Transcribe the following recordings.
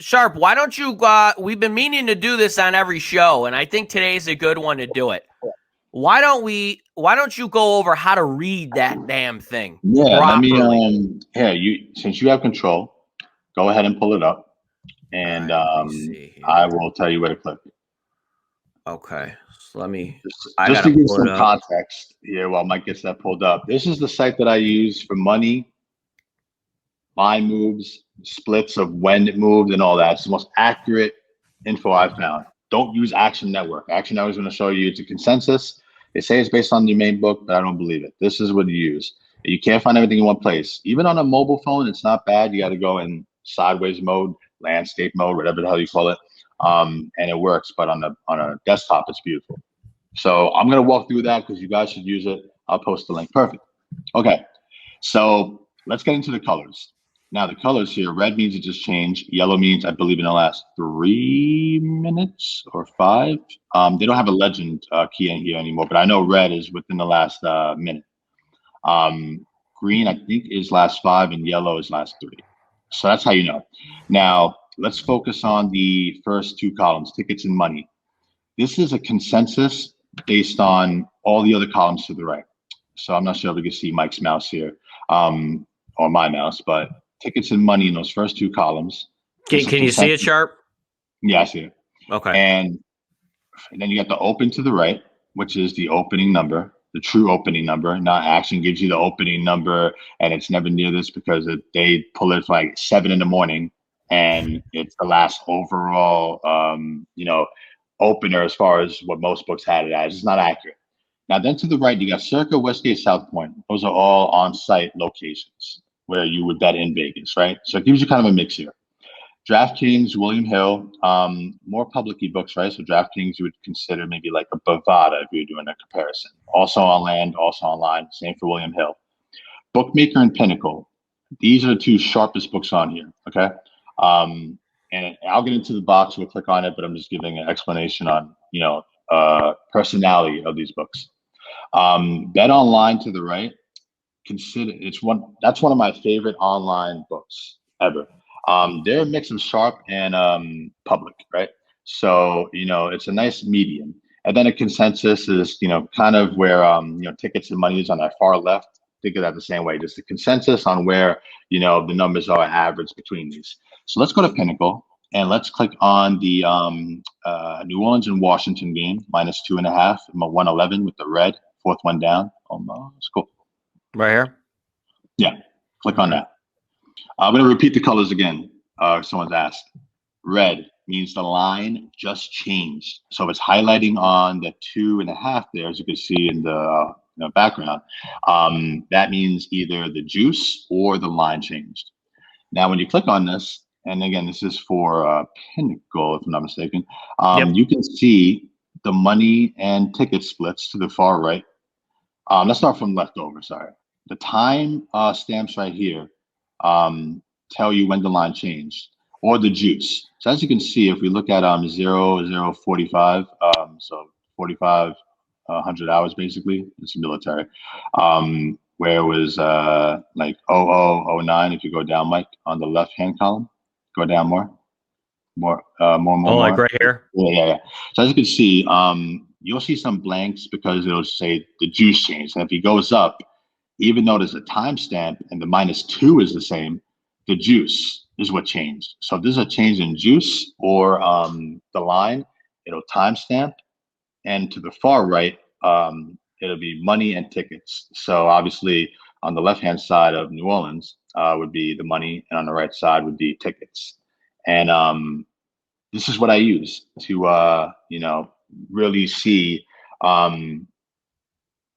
Sharp, why don't you, we've been meaning to do this on every show, and I think today's a good one to do it. Why don't you go over how to read that damn thing properly? Since you have control, go ahead and pull it up, and I will tell you where to click. Okay, so let me, just to give some context here while Mike gets that pulled up. This is the site that I use for money, line moves, splits of when it moved and all that. It's the most accurate info I've found. Don't use Action Network. Action Network is going to show you it's a consensus. They say it's based on your main book, but I don't believe it. This is what you use. You can't find everything in one place. Even on a mobile phone, it's not bad. You got to go in sideways mode, landscape mode, whatever the hell you call it, and it works. But on a desktop, it's beautiful. So I'm going to walk through that because you guys should use it. I'll post the link. Perfect. Okay, so let's get into the colors. Now, the colors here, red means it just changed. Yellow means, I believe, in the last 3 minutes or 5. They don't have a legend key in here anymore, but I know red is within the last minute. Green, I think, is last 5, and yellow is last 3. So that's how you know. Now, let's focus on the first 2 columns, tickets and money. This is a consensus based on all the other columns to the right. So I'm not sure if we can see Mike's mouse here, or my mouse, but tickets and money in those first 2 columns. Can you see it, Sharp? Yeah, I see it. Okay. And then you got the open to the right, which is the opening number, the true opening number. Now, Action gives you the opening number, and it's never near this because they pull it for like 7 in the morning, and it's the last overall, opener as far as what most books had it as. It's not accurate. Now, then to the right, you got Circa, Westgate, South Point. Those are all on-site locations where you would bet in Vegas, right? So it gives you kind of a mix here. DraftKings, William Hill, more public ebooks, right? So DraftKings you would consider maybe like a Bovada if you're doing a comparison. Also on land, also online. Same for William Hill. Bookmaker and Pinnacle. These are the 2 sharpest books on here, okay? And I'll get into the box. We'll click on it, but I'm just giving an explanation on, personality of these books. Bet Online to the right. That's one of my favorite online books ever. They're a mix of sharp and public, right? So it's a nice medium. And then a consensus is kind of where tickets and money is on that far left. Think of that the same way. Just a consensus on where the numbers are average between these. So let's go to Pinnacle and let's click on the New Orleans and Washington game, -2.5, 111 with the red, 4th one down. Almost cool. Right here? Yeah, click on that. I'm going to repeat the colors again. Someone's asked. Red means the line just changed. So it's highlighting on the 2.5 there, as you can see in the background. That means either the juice or the line changed. Now, when you click on this, and again, this is for Pinnacle, if I'm not mistaken, you can see the money and ticket splits to the far right. Let's start from left over, sorry. The time stamps right here tell you when the line changed, or the juice. So as you can see, if we look at 0045, so 4,500 hours basically, it's military, where it was like 0009. If you go down, Mike, on the left-hand column, go down more. Like right here? Yeah. So as you can see, you'll see some blanks because it'll say the juice changed. And if he goes up, even though there's a timestamp and the -2 is the same, the juice is what changed. So if there's a change in juice or the line, it'll timestamp. And to the far right, it'll be money and tickets. So obviously on the left-hand side of New Orleans would be the money, and on the right side would be tickets. And this is what I use to, really see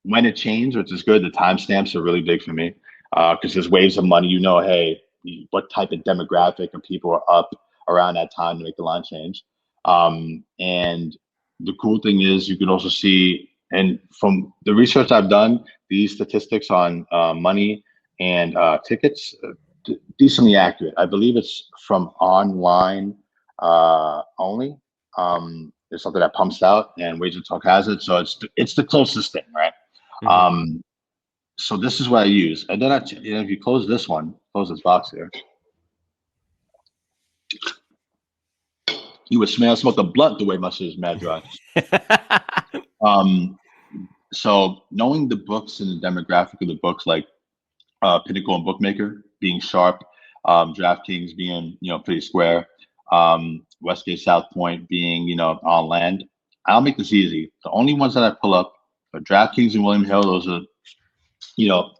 when it changed, which is good. The timestamps are really big for me because there's waves of money. Hey, what type of demographic of people are up around that time to make the line change. And the cool thing is you can also see, and from the research I've done, these statistics on money and tickets, decently accurate. I believe it's from online only. It's something that pumps out, and WagerTalk has it. So it's the closest thing, right? Mm-hmm. So this is what I use. And then if you close this box here, You would smoke a blunt the way my shit is mad dry. So knowing the books and the demographic of the books, like Pinnacle and Bookmaker being sharp, DraftKings being, pretty square, Westgate South Point being, on land. I'll make this easy. The only ones that I pull up are DraftKings and William Hill. Those are,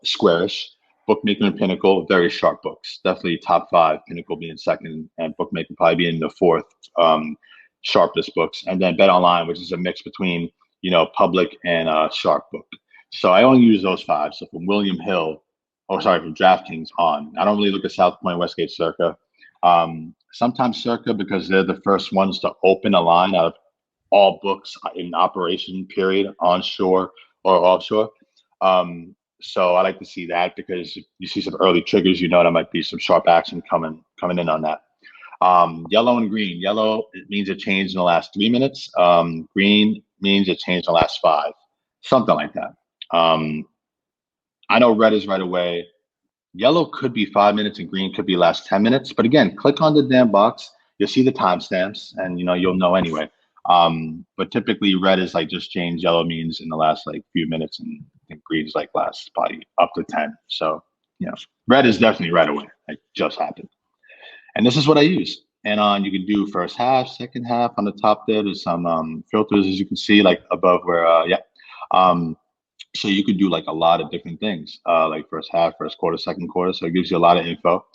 squarish. Bookmaker and Pinnacle, very sharp books. Definitely top 5, Pinnacle being second, and Bookmaker probably being the 4th sharpest books. And then Bet Online, which is a mix between, public and sharp book. So I only use those 5. So from William Hill, from DraftKings on. I don't really look at South Point, Westgate, Circa. Sometimes Circa, because they're the first ones to open a line out of all books in operation, period, onshore or offshore. So I like to see that, because you see some early triggers, there might be some sharp action coming in on that. Yellow and green. Yellow, it means it changed in the last 3 minutes. Green means it changed in the last 5, something like that. I know red is right away. Yellow could be 5 minutes and green could be last 10 minutes. But again, click on the damn box. You'll see the timestamps, and you'll know anyway. But typically red is like just changed. Yellow means in the last few minutes, and I think green is last probably up to 10. So red is definitely right away. It just happened. And this is what I use. And you can do first half, second half. On the top there's some filters, as you can see, above where so you could do a lot of different things, like first half, first quarter, second quarter. So it gives you a lot of info.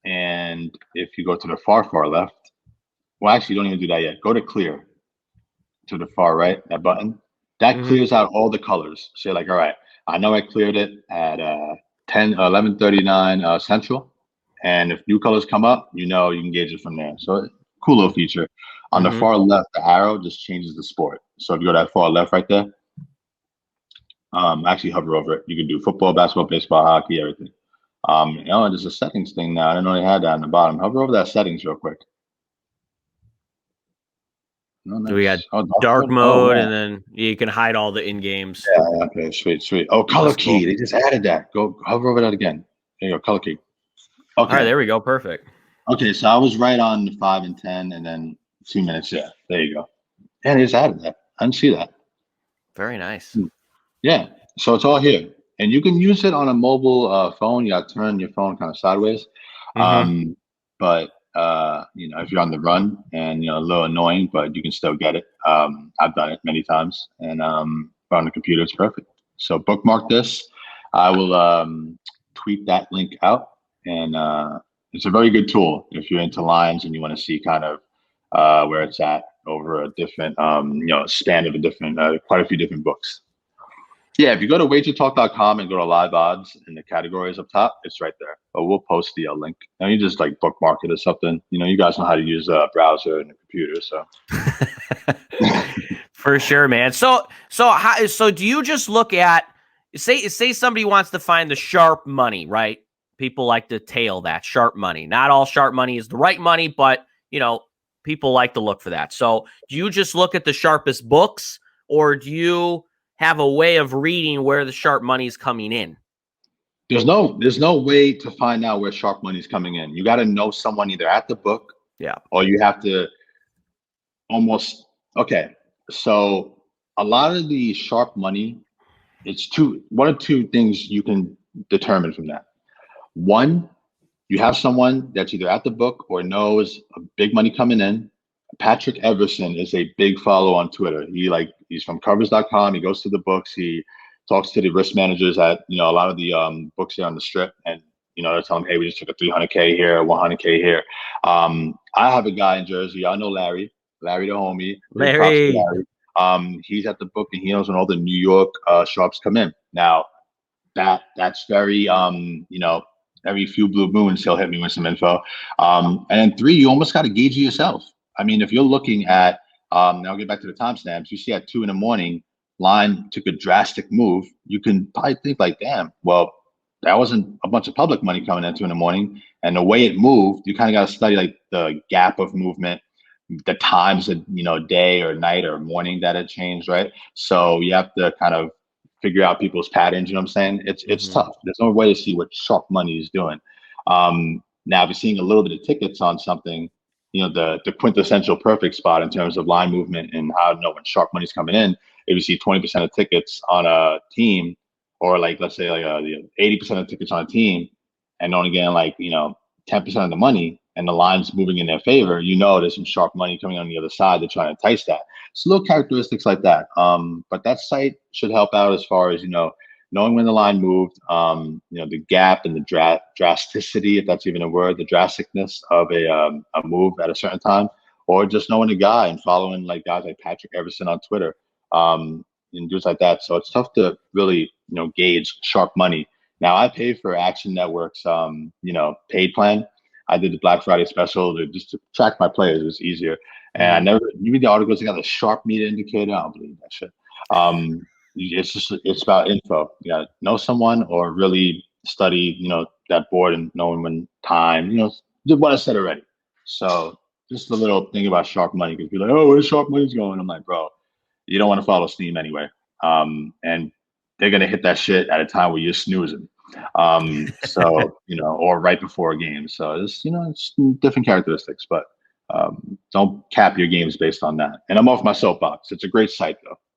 And if you go to the far left, well, actually, don't even do that yet. Go to clear to the far right, that button. That clears out all the colors. So you're all right, I know I cleared it at 11:39 Central. And if new colors come up, you can gauge it from there. So cool little feature. On the far left, the arrow just changes the sport. So if you go to that far left right there, actually hover over it. You can do football, basketball, baseball, hockey, everything. There's a settings thing now. I didn't know they had that on the bottom. Hover over that settings real quick. No, nice. We got dark mode, and then you can hide all the in-games. Yeah, okay, sweet. Oh, color key. Cool. They just added that. Go hover over that again. There you go, color key. Okay. All right, there we go. Perfect. Okay, so I was right on the 5 and 10, and then 2 minutes. Yeah, there you go. Yeah, they just added that. I didn't see that. Very nice. Yeah, so it's all here. And you can use it on a mobile phone. You got to turn your phone kind of sideways. But if you're on the run and a little annoying, but you can still get it. I've done it many times, and on the computer, it's perfect. So bookmark this. I will tweet that link out, and it's a very good tool if you're into lines and you want to see kind of where it's at over a different span of a different quite a few different books. Yeah, if you go to WagerTalk.com and go to live odds in the categories up top, it's right there. But we'll post the link. And you just bookmark it or something. You guys know how to use a browser and a computer, so. For sure, man. So do you just look at say somebody wants to find the sharp money, right? People like to tail that sharp money. Not all sharp money is the right money, but people like to look for that. So do you just look at the sharpest books, or do you have a way of reading where the sharp money is coming in? There's no way to find out where sharp money is coming in. You got to know someone either at the book, or you have to almost. Okay, so a lot of the sharp money, it's one of two things you can determine from that. One, you have someone that's either at the book or knows a big money coming in. Patrick Everson is a big follow on Twitter. He's from covers.com. He goes to the books. He talks to the risk managers at, a lot of the books here on the strip. And, they're telling him, hey, we just took a 300K here, 100K here. I have a guy in Jersey. I know Larry the homie. Larry. He's at the book, and he knows when all the New York sharps come in. Now, that's very, every few blue moons, he'll hit me with some info. And then 3, you almost got to gauge it yourself. I mean, if you're looking at, now I'll get back to the timestamps, you see at 2 a.m, line took a drastic move, you can probably think damn, well, that wasn't a bunch of public money coming at 2 a.m. And the way it moved, you kind of got to study the gap of movement, the times of, day or night or morning that it changed, right? So you have to kind of figure out people's patterns, you know what I'm saying? It's tough. There's no way to see what sharp money is doing. Now, if you're seeing a little bit of tickets on something, the quintessential perfect spot in terms of line movement and how to know when sharp money's coming in. If you see 20% of tickets on a team, or like let's say like 80% of tickets on a team, and only getting like 10% of the money, and the line's moving in their favor, there's some sharp money coming on the other side. They're trying to entice that. So little characteristics like that. But that site should help out as far as knowing when the line moved, the gap and the drasticity, if that's even a word, the drasticness of a move at a certain time, or just knowing a guy and following like guys like Patrick Everson on Twitter, and dudes like that. So it's tough to really, gauge sharp money. Now I pay for Action Network's, paid plan. I did the Black Friday special just to track my players. It was easier. And you read the articles, they got the sharp meter indicator. I don't believe that shit. It's about info. You gotta know someone or really study, that board and knowing when time, just what I said already. So just a little thing about sharp money, because you're like, oh, where's sharp money's going? I'm like, bro, you don't want to follow Steam anyway. And they're gonna hit that shit at a time where you're snoozing. So or right before a game. So it's different characteristics, but don't cap your games based on that. And I'm off my soapbox. It's a great site though.